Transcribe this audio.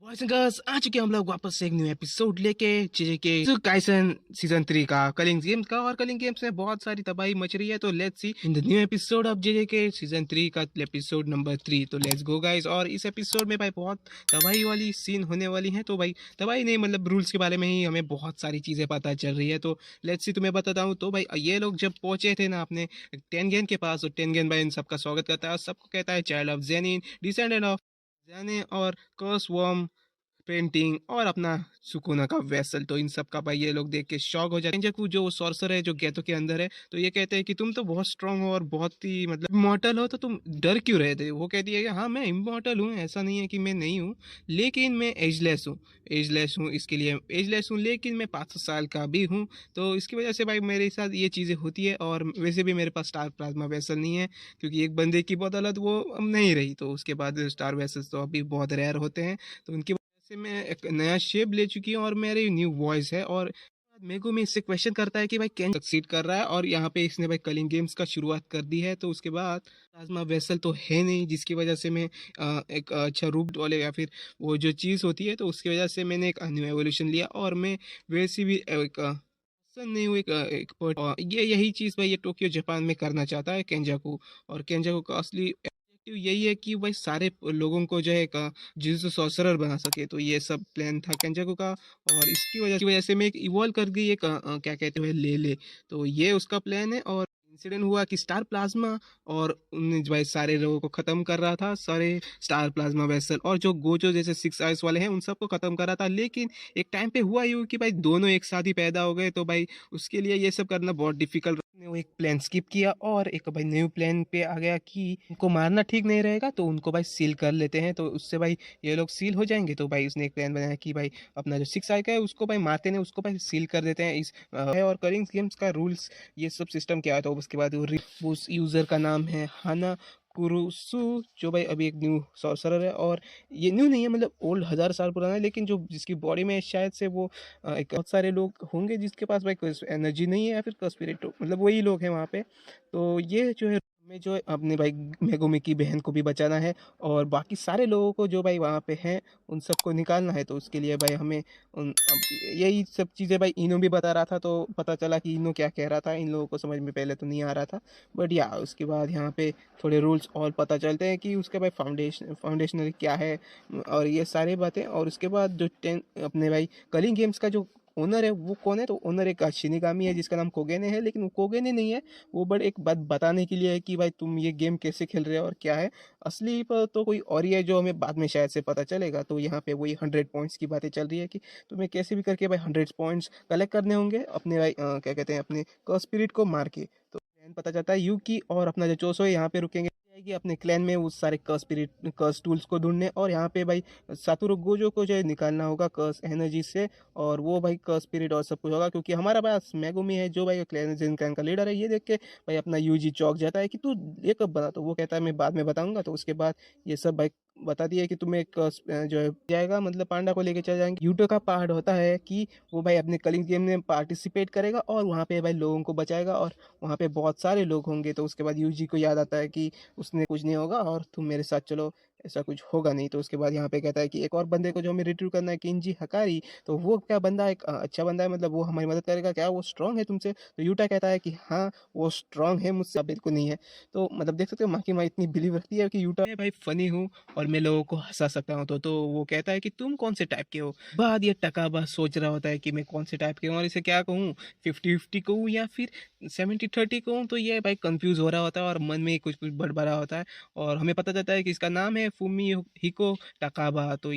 Boys and girls आ चुके हैं हम लोग वापस से एक न्यू एपिसोड लेके के काइसन सीजन 3 का कलिंग गेम्स का। और कलिंग गेम्स में बहुत सारी तबाही मच रही है, तो let's see in the new episode of J K season 3 का एपिसोड नंबर 3। तो लेट्स गो गाइस। और इस एपिसोड में भाई बहुत तबाही वाली सीन होने वाली है। तो भाई तबाही नहीं, मतलब रूल्स के बारे में ही हमें बहुत सारी चीजें पता चल रही है। तो लेट्स सी तुम्हें बताता हूँ। तो भाई ये लोग जब पहुंचे थे ना अपने टेनगेन के पास, तो टेनगेन भाई इन सबका स्वागत करता है और सबको कहता है चाइल्ड ऑफ जेनिन, डिसेंडेंट ऑफ जाने और कर्स वर्म पेंटिंग और अपना सुकूना का वेसल। तो इन सब का भाई ये लोग देख के शॉक हो जाते हैं। जेंजाकू जो सॉर्सर है जो गेतो के अंदर है, तो ये कहते हैं कि तुम तो बहुत स्ट्रांग हो और बहुत ही मतलब इमॉर्टल हो, तो तुम डर क्यों रहे थे। वो कहती है कि हाँ मैं इमॉर्टल हूँ, ऐसा नहीं है कि मैं नहीं हूँ, लेकिन मैं एजलेस हूँ। एजलेस हूँ इसके लिए एजलेस हूँ, लेकिन मैं 500 साल का भी हूँ। तो इसकी वजह से भाई मेरे साथ ये चीज़ें होती है। और वैसे भी मेरे पास स्टार प्लाज्मा वेसल नहीं है, क्योंकि एक बंदे की बदौलत वो अब नहीं रही। तो उसके बाद स्टार वेसल्स तो अभी बहुत रेयर होते हैं। तो उनकी से मैं एक नया शेप ले चुकी हूँ और मेरी न्यू वॉइस है। और मेरे में इससे क्वेश्चन करता है कि भाई कैन सक्सीड कर रहा है, और यहाँ पे इसने भाई कलिंग गेम्स का शुरुआत कर दी है। तो उसके बाद प्लाज्मा वेसल तो है नहीं, जिसकी वजह से मैं एक अच्छा रूप वाले या फिर वो जो चीज़ होती है, तो उसकी वजह से मैंने एक न्यू एवोल्यूशन लिया। और मैं वैसी भी एक person नहीं हूँ, और ये यही चीज़ भाई ये टोक्यो जापान में करना चाहता है केंजाकू। और केंजाकू का असली objective यही है कि भाई सारे लोगों को जो है एक जिससे सॉर्सरर बना सके। तो ये सब प्लान था केंजाकू का। और इसकी वजह से मैं एक इवॉल्व कर गई एक क्या कहते हैं ले ले। तो ये उसका प्लान है। और इंसिडेंट हुआ कि स्टार प्लाज्मा और उन भाई सारे लोगों को खत्म कर रहा था, सारे स्टार प्लाज्मा वेसल और जो गोजो जैसे 6 आइज वाले हैं उन सबको खत्म कर रहा था। लेकिन एक टाइम पे हुआ यूं कि भाई दोनों एक साथ ही पैदा हो गए। तो भाई उसके लिए ये सब करना बहुत डिफिकल्ट। वो एक प्लान स्किप किया और एक भाई न्यू प्लान पे आ गया कि उनको मारना ठीक नहीं रहेगा, तो उनको भाई सील कर लेते हैं। तो उससे भाई ये लोग सील हो जाएंगे। तो भाई उसने एक प्लान बनाया कि भाई अपना जो 6 आई का है उसको भाई मारते नहीं, उसको भाई सील कर देते हैं। इस है। और करिंग गेम्स का रूल्स ये सब सिस्टम क्या है। तो उसके बाद उस यूजर का नाम है हाना कुरुसु, जो भाई अभी एक न्यू सॉर्सरर है। और ये न्यू नहीं है, मतलब ओल्ड 1000 साल पुराना है, लेकिन जो जिसकी बॉडी में शायद से वो एक बहुत सारे लोग होंगे जिसके पास भाई कोई एनर्जी नहीं है या फिर कॉन्स्पिरेटो, मतलब वही लोग हैं वहाँ पे। तो ये जो है हमें जो है अपने भाई मेगुमी की बहन को भी बचाना है, और बाकी सारे लोगों को जो भाई वहाँ पे हैं उन सबको निकालना है। तो उसके लिए भाई हमें यही सब चीज़ें भाई इनो भी बता रहा था। तो पता चला कि इनो क्या कह रहा था, इन लोगों को समझ में पहले तो नहीं आ रहा था। बट या उसके बाद यहाँ पे थोड़े रूल्स और पता चलते हैं कि उसके भाई फाउंडेशनल क्या है और ये सारी बातें। और उसके बाद जो टेन अपने भाई कलिंग गेम्स का जो ओनर है वो कौन है। तो ओनर एक शिनिगामी है जिसका नाम कोगेने है, लेकिन वो कोगेने नहीं है। वो बट एक बात बताने के लिए है कि भाई तुम ये गेम कैसे खेल रहे हो और क्या है। असली पर तो कोई और ही है जो हमें बाद में शायद से पता चलेगा। तो यहाँ पे वही 100 पॉइंट्स की बातें चल रही है कि तुम्हें कैसे भी करके भाई 100 पॉइंट्स कलेक्ट करने होंगे अपने भाई क्या कहते हैं अपने स्पिरिट को मार के। तो प्लान पता चलता है यूकी और अपना जो चोसो है यहाँ पे रुकेंगे जाएगी अपने क्लैन में उस सारे कर्स टूल्स को ढूंढने। और यहाँ पे भाई सातुरु गोजो को जो है निकालना होगा कर्स एनर्जी से। और वो भाई कर्स स्पिरिट और सब कुछ होगा, क्योंकि हमारा पास मैगुमी है जो भाई क्लैन जिन क्लैन का लीडर है। ये देख के भाई अपना यूजी चौक जाता है कि तू ये कब बना। तो वो कहता है मैं बाद में बताऊंगा। तो उसके बाद ये सब भाई बता दिया कि तुम्हें जो है जाएगा, मतलब पांडा को लेके चल जाएंगे। यूटो का पार्ट होता है कि वो भाई अपने कलिंग गेम में पार्टिसिपेट करेगा और वहाँ पे भाई लोगों को बचाएगा। और वहाँ पे बहुत सारे लोग होंगे। तो उसके बाद यूजी को याद आता है कि उसने कुछ नहीं होगा और तुम मेरे साथ चलो, ऐसा कुछ होगा नहीं। तो उसके बाद यहाँ पे कहता है कि एक और बंदे को जो हमें रिट्रीव करना है, किंजी हकारी। तो वो क्या बंदा एक अच्छा बंदा है, मतलब वो हमारी मदद करेगा क्या, वो स्ट्रांग है तुमसे। तो यूटा कहता है कि हाँ वो स्ट्रांग है मुझसे, बिल्कुल नहीं है। तो मतलब देख सकते हो माँ की माँ इतनी बिलीव रखती है कि यूटा मैं भाई फनी हूँ और मैं लोगों को हंसा सकता हूँ। तो वो कहता है कि तुम कौन से टाइप के हो। बाद ये टका बस सोच रहा होता है कि मैं कौन से टाइप के हूँ और इसे क्या कहूँ, 50-50 कहूँ या फिर 70-30 कहूँ। तो ये भाई कंफ्यूज हो रहा होता है और मन में कुछ कुछ बड़बड़ा होता है। और हमें पता चलता है कि इसका नाम है फूमी हिको टकाबा। तो